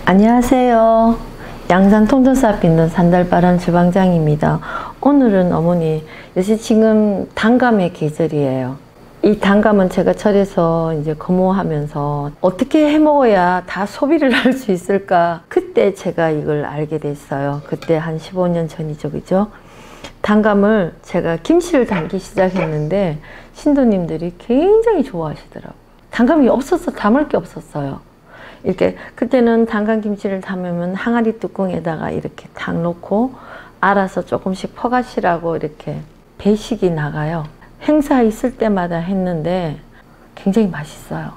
안녕하세요. 양산 통전사 빚는 산달바람 주방장입니다. 오늘은 어머니, 요새 지금 단감의 계절이에요. 이 단감은 제가 절에서 이제 거모하면서 어떻게 해 먹어야 다 소비를 할 수 있을까? 그때 제가 이걸 알게 됐어요. 그때 한 15년 전이죠, 그죠? 단감을 제가 김치를 담기 시작했는데 신도님들이 굉장히 좋아하시더라고요. 단감이 없어서 담을 게 없었어요. 이렇게 그때는 단감김치를 담으면 항아리 뚜껑에다가 이렇게 탁 놓고 알아서 조금씩 퍼가시라고 이렇게 배식이 나가요. 행사 있을 때마다 했는데 굉장히 맛있어요.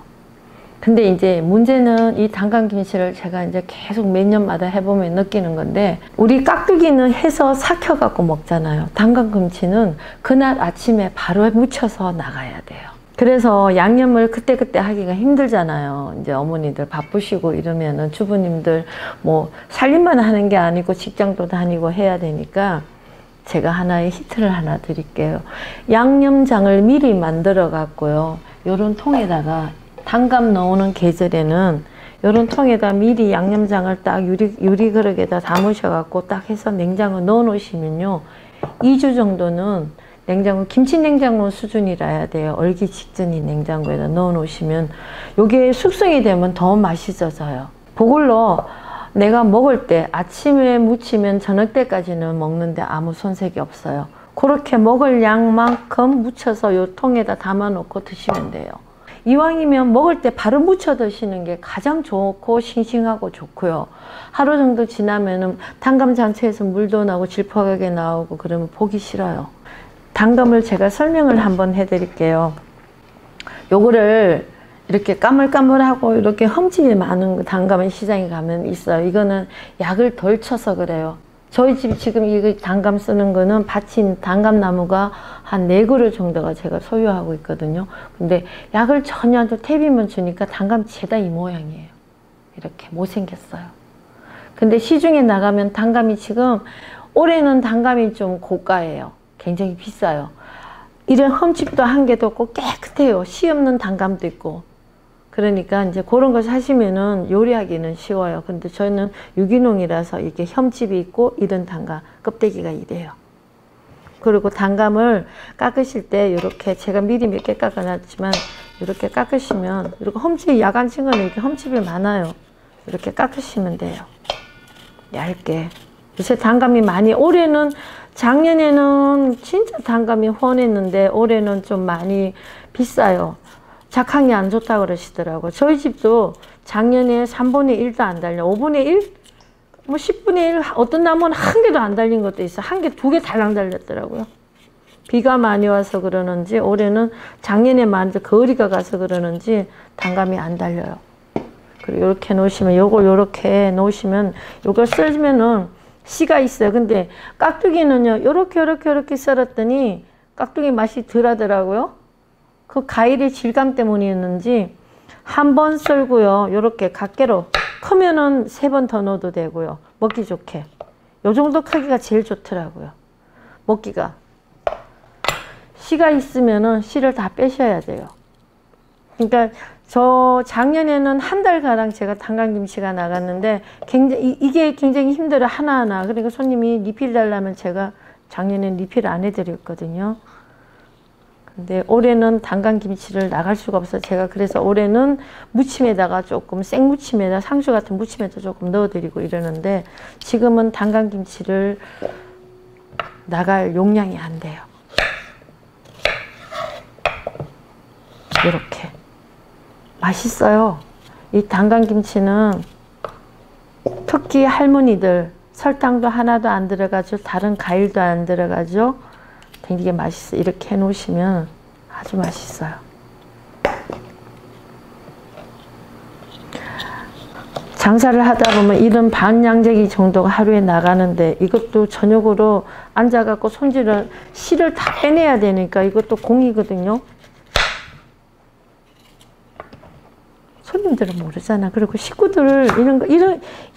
근데 이제 문제는 이 단감김치를 제가 이제 계속 몇 년마다 해보면 느끼는 건데, 우리 깍두기는 해서 삭혀 갖고 먹잖아요. 단감김치는 그날 아침에 바로 무쳐서 나가야 돼요. 그래서 양념을 그때그때 하기가 힘들잖아요. 이제 어머니들 바쁘시고 이러면은 주부님들 뭐 살림만 하는 게 아니고 직장도 다니고 해야 되니까 제가 하나의 히트를 하나 드릴게요. 양념장을 미리 만들어 갖고요. 요런 통에다가 단감 넣는 계절에는 요런 통에다 미리 양념장을 딱 유리 그릇에다 담으셔 갖고 딱 해서 냉장고 넣어 놓으시면요. 2주 정도는 냉장고, 김치 냉장고 수준이라야 돼요. 얼기 직전이 냉장고에다 넣어 놓으시면 요게 숙성이 되면 더 맛있어져요. 그걸로 내가 먹을 때 아침에 무치면 저녁 때까지는 먹는데 아무 손색이 없어요. 그렇게 먹을 양만큼 무쳐서 요 통에다 담아 놓고 드시면 돼요. 이왕이면 먹을 때 바로 무쳐 드시는 게 가장 좋고 싱싱하고 좋고요. 하루 정도 지나면은 단감 잔치에서 물도 나고 질퍽하게 나오고 그러면 보기 싫어요. 단감을 제가 설명을 한번 해드릴게요. 요거를 이렇게 까물까물하고 이렇게 흠집이 많은 단감은 시장에 가면 있어요. 이거는 약을 덜 쳐서 그래요. 저희 집 지금 이 단감 쓰는 거는 밭인 단감나무가 한 4그루 정도가 제가 소유하고 있거든요. 근데 약을 전혀 안 줘, 탭이면 주니까 단감 죄다 이 모양이에요. 이렇게 못생겼어요. 근데 시중에 나가면 단감이 지금 올해는 단감이 좀 고가예요. 굉장히 비싸요. 이런 흠집도 한 개도 없고 깨끗해요. 씨 없는 단감도 있고. 그러니까 이제 그런 거 사시면은 요리하기는 쉬워요. 근데 저는 유기농이라서 이렇게 흠집이 있고 이런 단감 껍데기가 이래요. 그리고 단감을 깎으실 때 이렇게 제가 미리 몇 개 깎아놨지만 이렇게 깎으시면, 이렇게 흠집이 야간 친 거는 이렇게 흠집이 많아요. 이렇게 깎으시면 돼요. 얇게. 요새 단감이 많이, 올해는 작년에는 진짜 단감이 훤했는데 올해는 좀 많이 비싸요. 작황이 안 좋다고 그러시더라고요. 저희 집도 작년에 3분의 1도 안 달려, 5분의 1? 뭐 10분의 1, 어떤 나무는 한 개도 안 달린 것도 있어. 한 개, 2개 달랑 달렸더라고요. 비가 많이 와서 그러는지 올해는 작년에 많이 거리가 가서 그러는지 단감이 안 달려요. 그리고 이렇게 놓으시면, 요거 요렇게 놓으시면, 요걸 썰면은 씨가 있어요. 근데 깍두기는요, 요렇게 썰었더니 깍두기 맛이 덜 하더라고요. 그 과일의 질감 때문이었는지 한 번 썰고요. 요렇게 각개로 크면은 3번 더 넣어도 되고요. 먹기 좋게. 요 정도 크기가 제일 좋더라고요. 먹기가. 씨가 있으면은 씨를 다 빼셔야 돼요. 그러니까 저 작년에는 한 달가량 제가 단감김치가 나갔는데 이게 굉장히 힘들어요. 하나하나. 그러니까 손님이 리필 달라면 제가 작년엔 리필 안 해드렸거든요. 근데 올해는 단감김치를 나갈 수가 없어요. 제가 그래서 올해는 무침에다가 조금 생무침에다 상추 같은 무침에다 조금 넣어드리고 이러는데, 지금은 단감김치를 나갈 용량이 안 돼요. 이렇게. 맛있어요. 이 단감김치는 특히 할머니들 설탕도 하나도 안 들어가죠. 다른 과일도 안 들어가죠. 되게 맛있어요. 이렇게 해 놓으시면 아주 맛있어요. 장사를 하다 보면 이런 반양재기 정도가 하루에 나가는데, 이것도 저녁으로 앉아갖고 씨를 다 빼내야 되니까 이것도 공이거든요. 손님들은 모르잖아. 그리고 식구들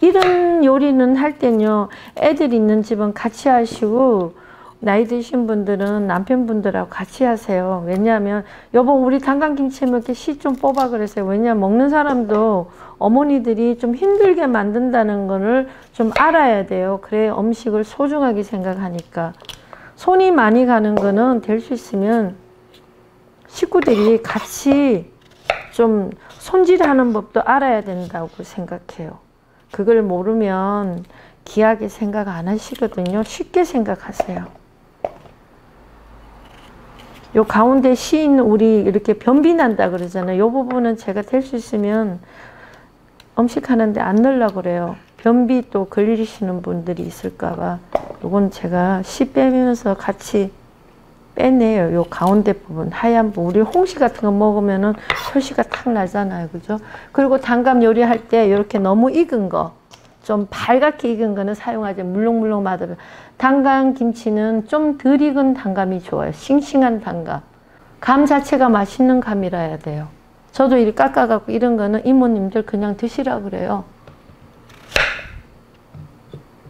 이런 요리는 할 때는요, 애들 있는 집은 같이 하시고 나이 드신 분들은 남편분들하고 같이 하세요. 왜냐하면 여보 우리 단감김치 먹게 씨 좀 뽑아 그러세요. 왜냐하면 먹는 사람도 어머니들이 좀 힘들게 만든다는 거를 좀 알아야 돼요. 그래 음식을 소중하게 생각하니까. 손이 많이 가는 거는 될 수 있으면 식구들이 같이 좀 손질하는 법도 알아야 된다고 생각해요. 그걸 모르면 귀하게 생각 안 하시거든요. 쉽게 생각하세요. 요 가운데 신 우리 이렇게 변비 난다 그러잖아요. 요 부분은 제가 될 수 있으면 음식 하는데 안 넣으려고 그래요. 변비 또 걸리시는 분들이 있을까봐. 요건 제가 씨 빼면서 같이 빼내요. 요 가운데 부분 하얀 부분. 우리 홍시 같은 거 먹으면은 표시가 탁 나잖아요. 그죠? 그리고 단감 요리할 때 이렇게 너무 익은 거, 좀 발갛게 익은 거는 사용하지. 물렁물렁 맛을. 단감 김치는 좀 덜 익은 단감이 좋아요. 싱싱한 단감. 감 자체가 맛있는 감이라야 돼요. 저도 이렇게 깎아갖고 이런 거는 이모님들 그냥 드시라 그래요.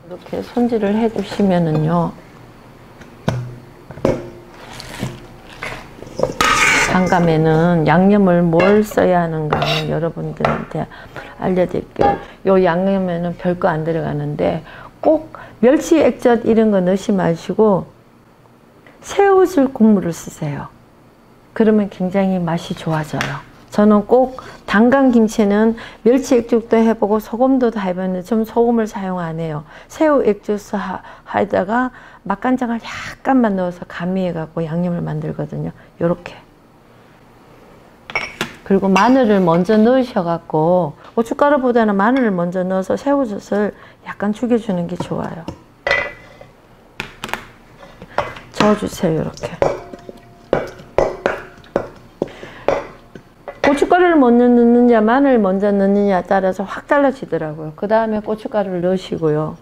이렇게 손질을 해주시면은요. 단감에는 양념을 뭘 써야 하는가는 여러분들한테 알려드릴게요. 요 양념에는 별거 안 들어가는데 꼭 멸치 액젓 이런 거 넣지 마시고 새우젓 국물을 쓰세요. 그러면 굉장히 맛이 좋아져요. 저는 꼭 단감김치는 멸치 액젓도 해보고 소금도 다 해봤는데 좀 소금을 사용 안 해요. 새우 액젓 하다가 맛간장을 약간만 넣어서 가미해갖고 양념을 만들거든요. 요렇게. 그리고 마늘을 먼저 넣으셔갖고 고춧가루보다는 마늘을 먼저 넣어서 새우젓을 약간 죽여주는 게 좋아요. 저어주세요. 이렇게. 고춧가루를 먼저 넣느냐 마늘을 먼저 넣느냐에 따라서 확 달라지더라고요. 그 다음에 고춧가루를 넣으시고요.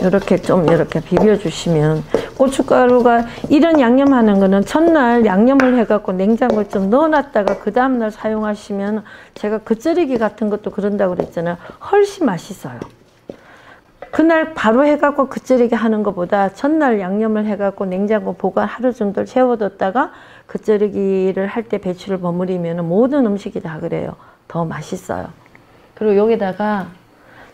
이렇게 좀 이렇게 비벼주시면 고춧가루가 이런 양념하는 거는 전날 양념을 해갖고 냉장고에 좀 넣어놨다가 그 다음날 사용하시면 제가 겉절이기 같은 것도 그런다고 그랬잖아요. 훨씬 맛있어요. 그날 바로 해갖고 겉절이기 하는 것보다 전날 양념을 해갖고 냉장고 보관 하루 정도 채워뒀다가 겉절이기를 할 때 배추를 버무리면 모든 음식이 다 그래요. 더 맛있어요. 그리고 여기다가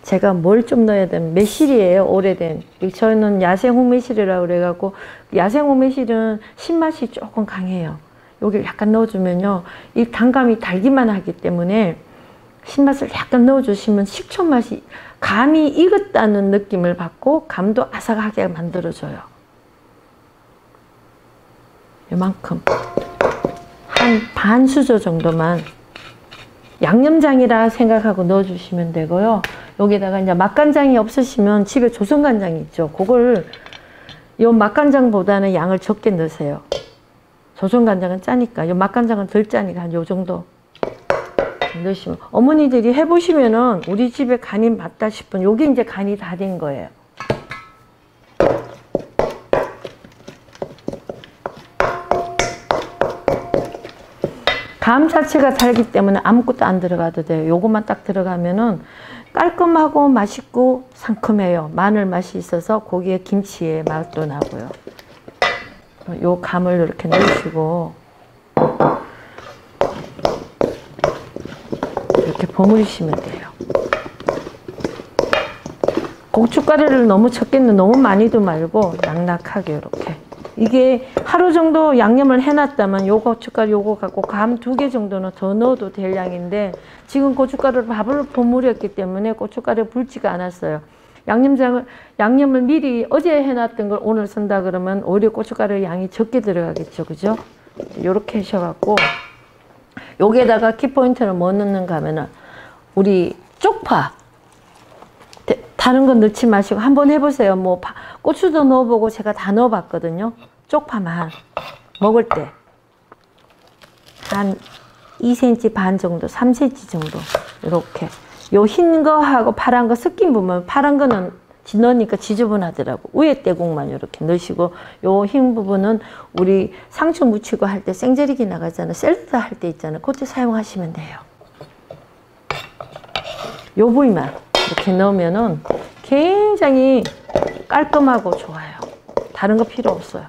제가 뭘 좀 넣어야 되면 매실이에요. 오래된. 저희는 야생 홍매실이라고 그래갖고 야생 홍매실은 신맛이 조금 강해요. 여기 약간 넣어주면요. 이 단감이 달기만 하기 때문에 신맛을 약간 넣어주시면 식초 맛이 감이 익었다는 느낌을 받고 감도 아삭하게 만들어줘요. 이만큼 한 반 수저 정도만 양념장이라 생각하고 넣어주시면 되고요. 여기다가 이제 맛간장이 없으시면 집에 조선간장이 있죠. 그걸 요 맛간장보다는 양을 적게 넣으세요. 조선간장은 짜니까 요 맛간장은 덜 짜니까 한 요 정도 넣으시면 어머니들이 해보시면은 우리 집에 간이 맞다 싶은 요게 이제 간이 다 된 거예요. 감 자체가 달기 때문에 아무것도 안 들어가도 돼요. 요것만 딱 들어가면은 깔끔하고 맛있고 상큼해요. 마늘 맛이 있어서 고기에 김치의 맛도 나고요. 요 감을 이렇게 넣으시고 이렇게 버무리시면 돼요. 고춧가루를 너무 적게 너무 많이도 말고 낙낙하게 이렇게. 이게 하루 정도 양념을 해놨다면 요 고춧가루 요거 갖고 감 2개 정도는 더 넣어도 될 양인데 지금 고춧가루를 밥을 버무렸기 때문에 고춧가루에 불지가 않았어요. 양념을 미리 어제 해놨던 걸 오늘 쓴다 그러면 오히려 고춧가루 양이 적게 들어가겠죠. 그죠? 요렇게 하셔갖고 여기에다가 키포인트는 뭐 넣는가 하면은 우리 쪽파 다른 건 넣지 마시고 한번 해보세요. 뭐 고추도 넣어보고 제가 다 넣어봤거든요. 쪽파만 먹을 때 한 2cm 반 정도, 3cm 정도 이렇게. 요 흰 거하고 파란 거 섞인 부분, 파란 거는 넣으니까 지저분하더라고. 위에 떼국만 이렇게 넣으시고 요 흰 부분은 우리 상추 무치고 할 때 생제리기 나가잖아. 샐러드 할 때 있잖아. 그때 사용하시면 돼요. 요 부위만 이렇게 넣으면은 굉장히 깔끔하고 좋아요. 다른 거 필요 없어요.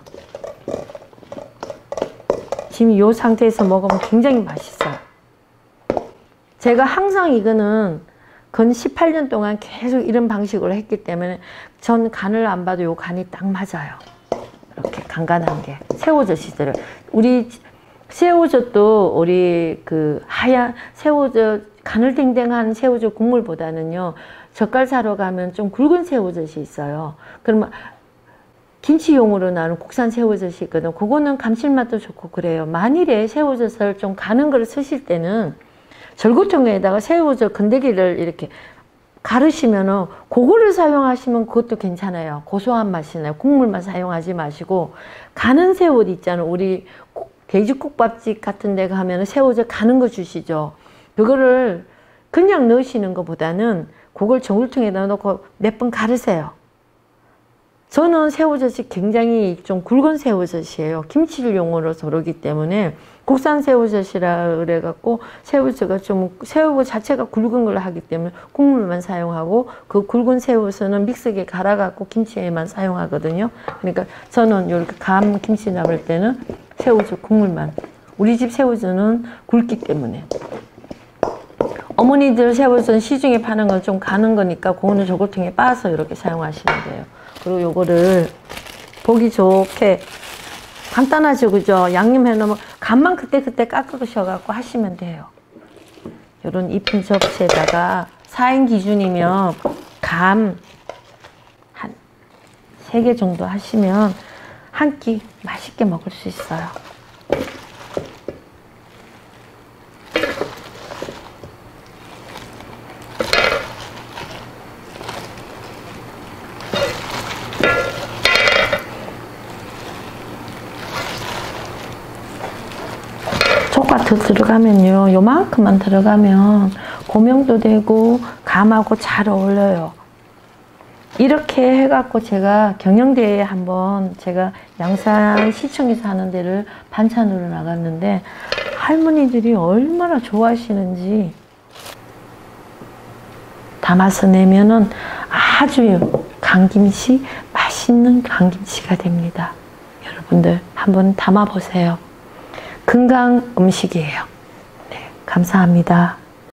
지금 이 상태에서 먹으면 굉장히 맛있어요. 제가 항상 이거는 근 18년 동안 계속 이런 방식으로 했기 때문에 전 간을 안 봐도 요 간이 딱 맞아요. 이렇게 간간한 게. 새우젓이더라고요. 우리 새우젓도 우리 그 하얀 새우젓, 간을 땡땡한 새우젓 국물보다는요, 젓갈 사러 가면 좀 굵은 새우젓이 있어요. 그러면 김치용으로 나는 국산 새우젓이 있거든. 그거는 감칠맛도 좋고 그래요. 만일에 새우젓을 좀 가는 걸 쓰실 때는 절구통에다가 새우젓 건더기를 이렇게 가르시면은 그거를 사용하시면 그것도 괜찮아요. 고소한 맛이 나요. 국물만 사용하지 마시고 가는 새우 있잖아요. 우리 돼지국밥집 같은 데 가면 새우젓 가는 거 주시죠. 그거를 그냥 넣으시는 것보다는 그걸 저울통에다 넣고 몇 번 가르세요. 저는 새우젓이 굉장히 좀 굵은 새우젓이에요. 김치용으로 그러기 때문에 국산 새우젓이라 그래갖고 새우젓가 좀 새우 자체가 굵은 걸 하기 때문에 국물만 사용하고 그 굵은 새우젓은 믹서기에 갈아갖고 김치에만 사용하거든요. 그러니까 저는 이렇게 감 김치 담을 때는 새우젓 국물만. 우리 집 새우젓은 굵기 때문에. 어머니들 새우젓은 시중에 파는 건 좀 가는 거니까 그거는 저골통에 빻아서 이렇게 사용하시면 돼요. 그리고 요거를 보기 좋게 간단하죠, 그죠? 양념해 놓으면 간만 그때그때 깎으셔갖고 하시면 돼요. 요런 이쁜 접시에다가 4인 기준이면 감 한 3개 정도 하시면 한 끼 맛있게 먹을 수 있어요. 조금 더 들어가면요, 요만큼만 들어가면 고명도 되고 감하고 잘 어울려요. 이렇게 해갖고 제가 경영대회에 한번 제가 양산 시청에서 하는 데를 반찬으로 나갔는데 할머니들이 얼마나 좋아하시는지 담아서 내면은 아주 간김치, 맛있는 간김치가 됩니다. 여러분들 한번 담아보세요. 건강 음식이에요. 네, 감사합니다.